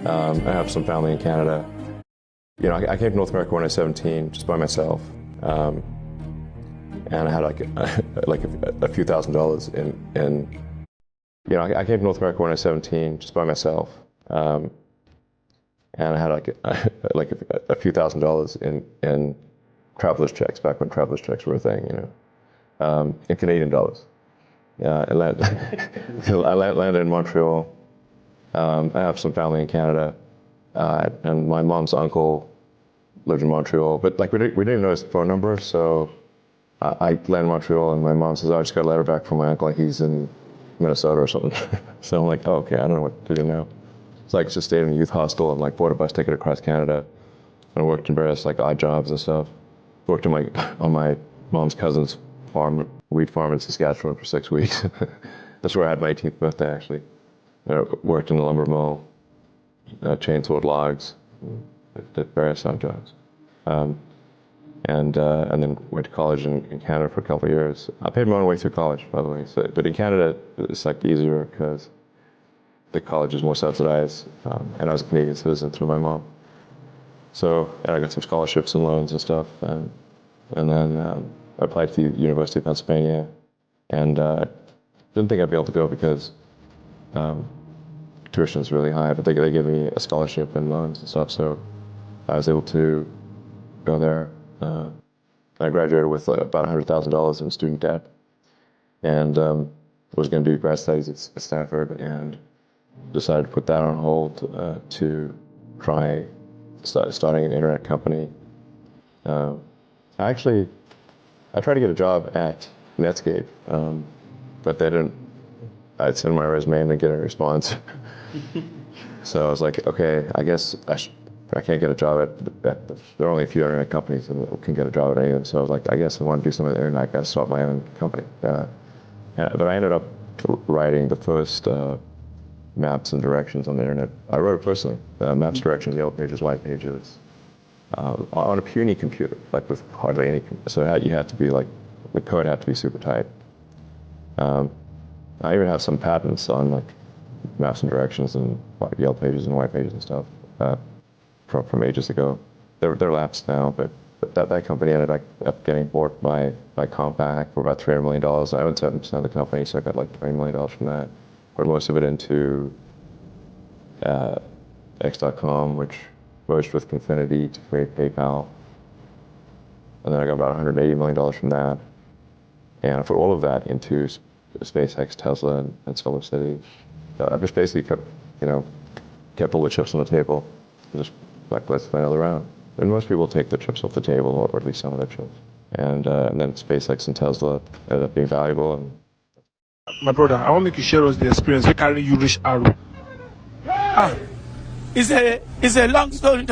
Montreal. I have some family in Canada. You know, I came to North America when I was 17, just by myself. And I had like a few $1,000s in you know, I came to North America when I was 17, just by myself. And I had like a few $1,000s in traveler's checks, back when traveler's checks were a thing, you know, in Canadian dollars. I landed in Montreal. I have some family in Canada, and my mom's uncle lived in Montreal. But like we didn't know his phone number, so I landed in Montreal, and my mom says, "Oh, I just got a letter back from my uncle. He's in Minnesota or something." So I'm like, "Oh, okay, I don't know what to do now." So I just stayed in a youth hostel and like bought a bus ticket across Canada, and worked in various like odd jobs and stuff. Worked on my mom's cousin's farm, wheat farm in Saskatchewan for 6 weeks. That's where I had my 18th birthday, actually. I worked in the lumber mill, chainsawed logs, did various odd jobs. And then went to college in Canada for a couple of years. I paid my own way through college, by the way. So, but in Canada, it's like easier because the college is more subsidized, and I was a Canadian citizen through my mom. So, and I got some scholarships and loans and stuff, and then I applied to the University of Pennsylvania, and didn't think I'd be able to go because tuition is really high, but they gave me a scholarship and loans and stuff, so I was able to go there. I graduated with about $100,000 in student debt, and was going to do grad studies at Stanford, and decided to put that on hold to try starting an internet company. I tried to get a job at Netscape, but they didn't. I'd send my resume and didn't get a response. So I was like, okay, I guess I can't get a job at there are only a few internet companies that can get a job at any of them. So I was like, I guess I want to do something with the internet. I got to start my own company. But I ended up writing the first maps and directions on the internet. I wrote it personally. Maps, directions, yellow pages, white pages, on a puny computer, like with hardly any. So you had to be like, the code had to be super tight. I even have some patents on like maps and directions and yellow pages and white pages and stuff from ages ago. They're lapsed now, but that company ended up getting bought by Compaq for about $300 million. I owned 7% of the company, so I got like $20 million from that. Put most of it into X.com, which merged with Confinity to create PayPal. And then I got about $180 million from that. And I put all of that into SpaceX, Tesla, and Solar City. So I just basically kept all the chips on the table. Just like, let's play another round. And most people take the chips off the table, or at least some of the chips. And then SpaceX and Tesla ended up being valuable. And my brother, I want to make you share us the experience. We carry you reach Arrow. It's a long story.